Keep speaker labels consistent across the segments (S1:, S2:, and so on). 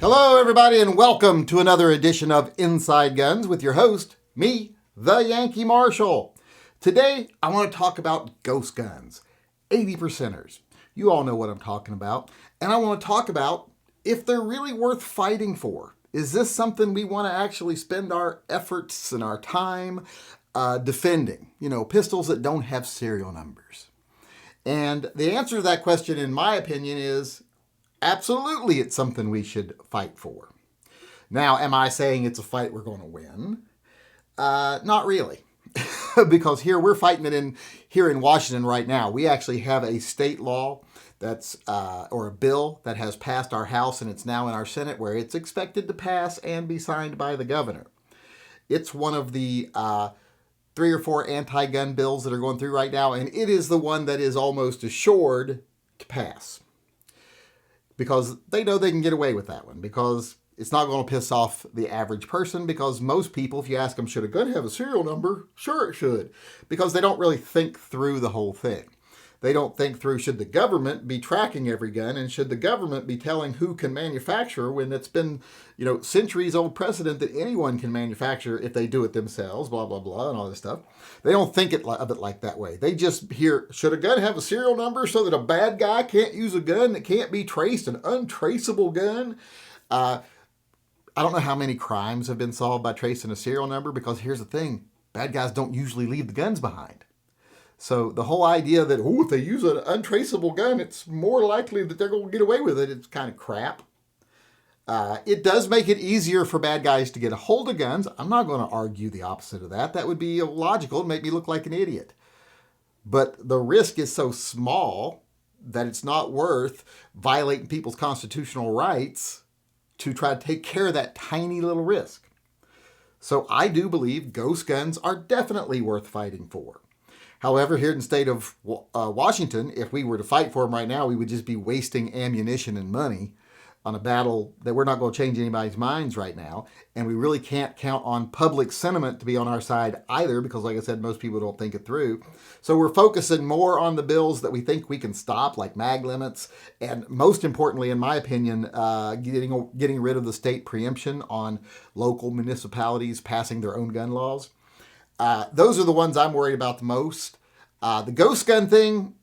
S1: Hello, everybody, and welcome to another edition of Inside Guns with your host, me, the Yankee Marshal. Today, I want to talk about ghost guns, 80%ers. You all know what I'm talking about. And I want to talk about if they're really worth fighting for. Is this something we want to actually spend our efforts and our time defending? You know, pistols that don't have serial numbers. And the answer to that question, in my opinion, is absolutely, it's something we should fight for. Now, am I saying it's a fight we're going to win? Not really. Because here we're fighting it here in Washington right now. We actually have a state law or a bill that has passed our House, and it's now in our Senate, where it's expected to pass and be signed by the governor. It's one of the 3 or 4 anti-gun bills that are going through right now, and it is the one that is almost assured to pass. Because they know they can get away with that one, because it's not going to piss off the average person, because most people, if you ask them, should a gun have a serial number? Sure it should, because they don't really think through the whole thing. They don't think through, should the government be tracking every gun, and should the government be telling who can manufacture, when it's been, centuries old precedent that anyone can manufacture if they do it themselves, blah, blah, blah, and all this stuff. They don't think of it like that way. They just hear, should a gun have a serial number so that a bad guy can't use a gun that can't be traced, an untraceable gun? I don't know how many crimes have been solved by tracing a serial number, because here's the thing, bad guys don't usually leave the guns behind. So the whole idea that, if they use an untraceable gun, it's more likely that they're going to get away with it, it's kind of crap. It does make it easier for bad guys to get a hold of guns. I'm not going to argue the opposite of that. That would be illogical and make me look like an idiot. But the risk is so small that it's not worth violating people's constitutional rights to try to take care of that tiny little risk. So I do believe ghost guns are definitely worth fighting for. However, here in the state of Washington, if we were to fight for them right now, we would just be wasting ammunition and money on a battle that we're not going to change anybody's minds right now. And we really can't count on public sentiment to be on our side either, because like I said, most people don't think it through. So we're focusing more on the bills that we think we can stop, like mag limits, and most importantly, in my opinion, getting rid of the state preemption on local municipalities passing their own gun laws. Those are the ones I'm worried about the most. The ghost gun thing,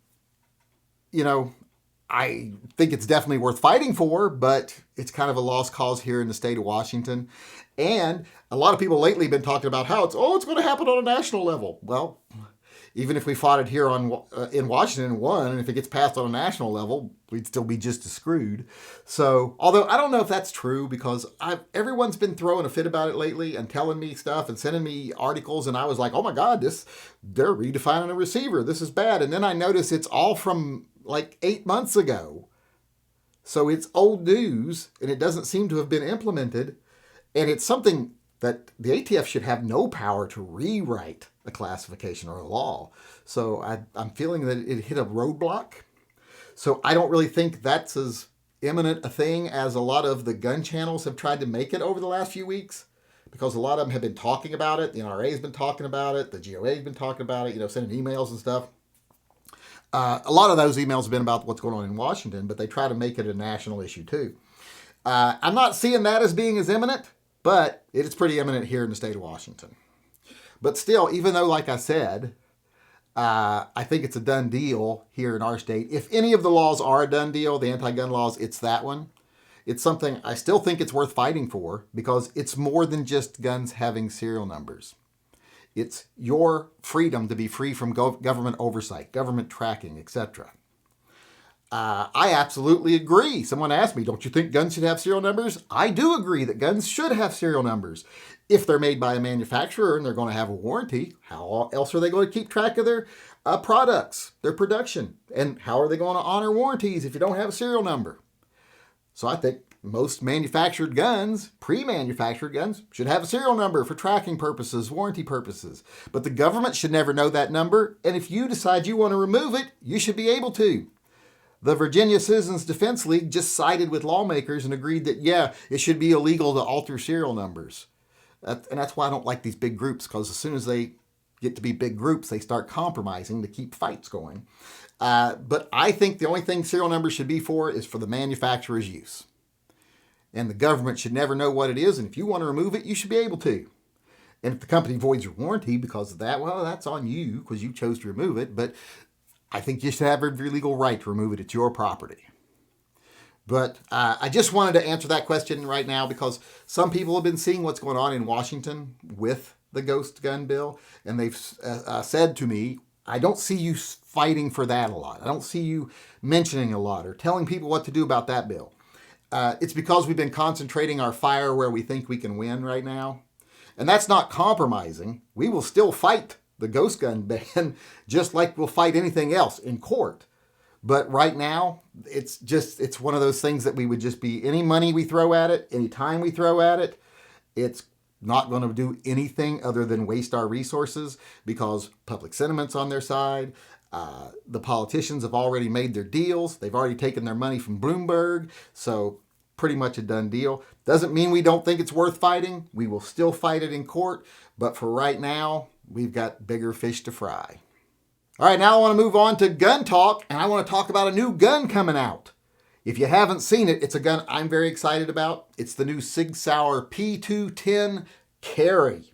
S1: I think it's definitely worth fighting for, but it's kind of a lost cause here in the state of Washington. And a lot of people lately have been talking about how it's going to happen on a national level. Well, even if we fought it here in Washington and won, and if it gets passed on a national level, we'd still be just as screwed. So, although I don't know if that's true, because everyone's been throwing a fit about it lately and telling me stuff and sending me articles, and I was like, oh my God, they're redefining a receiver. This is bad. And then I noticed it's all from like 8 months ago. So it's old news, and it doesn't seem to have been implemented. And it's something that the ATF should have no power to rewrite a classification or a law. So I'm feeling that it hit a roadblock. So I don't really think that's as imminent a thing as a lot of the gun channels have tried to make it over the last few weeks, because a lot of them have been talking about it. The NRA has been talking about it. The GOA has been talking about it, sending emails and stuff. A lot of those emails have been about what's going on in Washington, but they try to make it a national issue too. I'm not seeing that as being as imminent, but it is pretty imminent here in the state of Washington. But still, even though, like I said, I think it's a done deal here in our state. If any of the laws are a done deal, the anti-gun laws, it's that one. It's something I still think it's worth fighting for, because it's more than just guns having serial numbers. It's your freedom to be free from government oversight, government tracking, etc. I absolutely agree. Someone asked me, don't you think guns should have serial numbers? I do agree that guns should have serial numbers. If they're made by a manufacturer and they're going to have a warranty, how else are they going to keep track of their products, their production? And how are they going to honor warranties if you don't have a serial number? So I think most manufactured guns, pre-manufactured guns, should have a serial number for tracking purposes, warranty purposes. But the government should never know that number. And if you decide you want to remove it, you should be able to. The Virginia Citizens Defense League just sided with lawmakers and agreed that, it should be illegal to alter serial numbers. And that's why I don't like these big groups, because as soon as they get to be big groups, they start compromising to keep fights going. But I think the only thing serial numbers should be for is for the manufacturer's use. And the government should never know what it is. And if you want to remove it, you should be able to. And if the company voids your warranty because of that, well, that's on you because you chose to remove it. But I think you should have every legal right to remove it. It's your property. But I just wanted to answer that question right now because some people have been seeing what's going on in Washington with the ghost gun bill. And they've said to me, I don't see you fighting for that a lot. I don't see you mentioning a lot or telling people what to do about that bill. It's because we've been concentrating our fire where we think we can win right now. And that's not compromising. We will still fight the ghost gun ban just like we'll fight anything else in court. But right now, it's one of those things that we would just be, any money we throw at it, any time we throw at it, it's not going to do anything other than waste our resources because public sentiment's on their side. The politicians have already made their deals. They've already taken their money from Bloomberg. So pretty much a done deal. Doesn't mean we don't think it's worth fighting. We will still fight it in court. But for right now, we've got bigger fish to fry. All right, now I want to move on to gun talk, and I want to talk about a new gun coming out. If you haven't seen it, it's a gun I'm very excited about. It's the new Sig Sauer P210 Carry.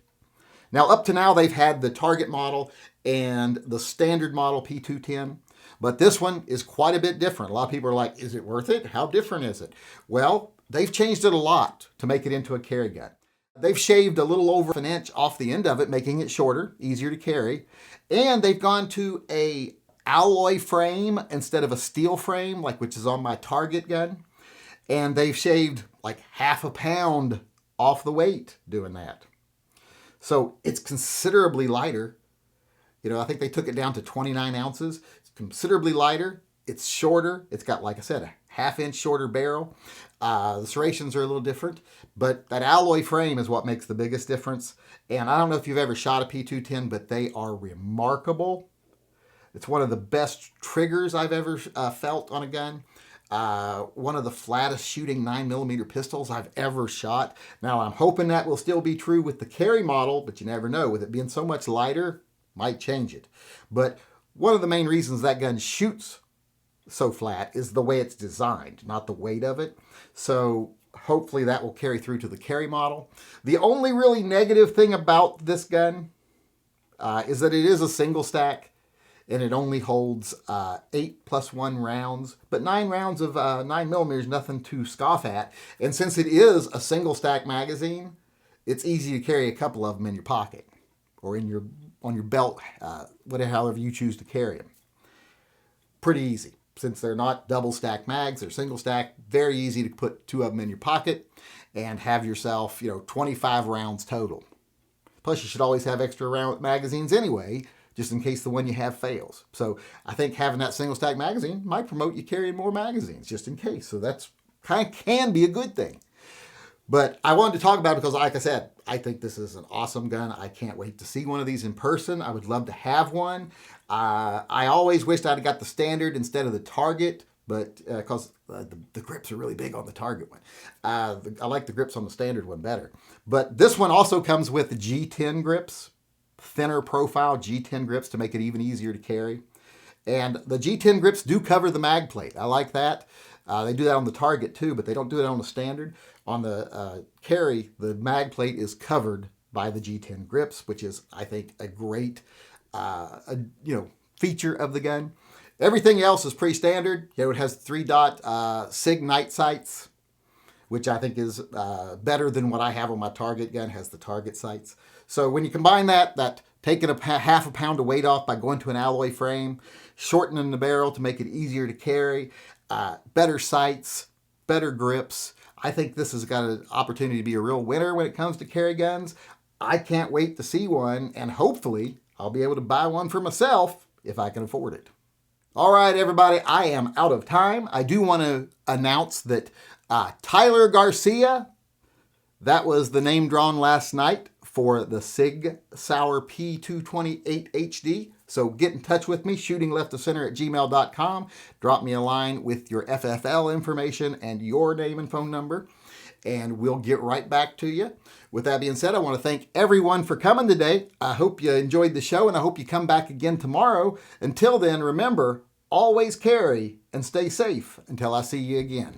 S1: Now, up to now, they've had the Target model and the standard model P210, but this one is quite a bit different. A lot of people are like, is it worth it? How different is it? Well, they've changed it a lot to make it into a carry gun. They've shaved a little over an inch off the end of it, making it shorter, easier to carry. And they've gone to a alloy frame instead of a steel frame, which is on my Target gun. And they've shaved like half a pound off the weight doing that. So it's considerably lighter. I think they took it down to 29 ounces. It's considerably lighter. It's shorter. It's got, like I said, a half-inch shorter barrel. The serrations are a little different, but that alloy frame is what makes the biggest difference. And I don't know if you've ever shot a P210, but they are remarkable. It's one of the best triggers I've ever felt on a gun. One of the flattest shooting 9mm pistols I've ever shot. Now, I'm hoping that will still be true with the carry model, but you never know. With it being so much lighter, might change it. But one of the main reasons that gun shoots so flat is the way it's designed, not the weight of it. So hopefully that will carry through to the carry model. The only really negative thing about this gun is that it is a single stack and it only holds 8 + 1 rounds, but 9 rounds of 9mm is nothing to scoff at. And since it is a single stack magazine, it's easy to carry a couple of them in your pocket or on your belt, however you choose to carry them. Pretty easy. Since they're not double stack mags, they're single stack, very easy to put 2 of them in your pocket and have yourself, 25 rounds total. Plus, you should always have extra round magazines anyway, just in case the one you have fails. So I think having that single stack magazine might promote you carrying more magazines just in case. So that's can be a good thing. But I wanted to talk about it because, like I said, I think this is an awesome gun. I can't wait to see one of these in person. I would love to have one. I always wished I'd have got the standard instead of the Target, but because the grips are really big on the Target one. I like the grips on the standard one better. But this one also comes with G10 grips, thinner profile G10 grips to make it even easier to carry. And the G10 grips do cover the mag plate. I like that. They do that on the Target too, but they don't do it on the standard. On the carry, the mag plate is covered by the G10 grips, which is, I think, a great feature of the gun. Everything else is pretty standard. It has 3-dot SIG night sights, which I think is better than what I have on my Target gun. It has the Target sights. So when you combine that taking half a pound of weight off by going to an alloy frame, shortening the barrel to make it easier to carry, better sights, better grips, I think this has got an opportunity to be a real winner when it comes to carry guns. I can't wait to see one, and hopefully I'll be able to buy one for myself if I can afford it. All right, everybody, I am out of time. I do want to announce that Tyler Garcia, that was the name drawn last night for the Sig Sauer P228 HD. So get in touch with me, shootingleftofcenter@gmail.com. Drop me a line with your FFL information and your name and phone number, and we'll get right back to you. With that being said, I want to thank everyone for coming today. I hope you enjoyed the show, and I hope you come back again tomorrow. Until then, remember, always carry and stay safe until I see you again.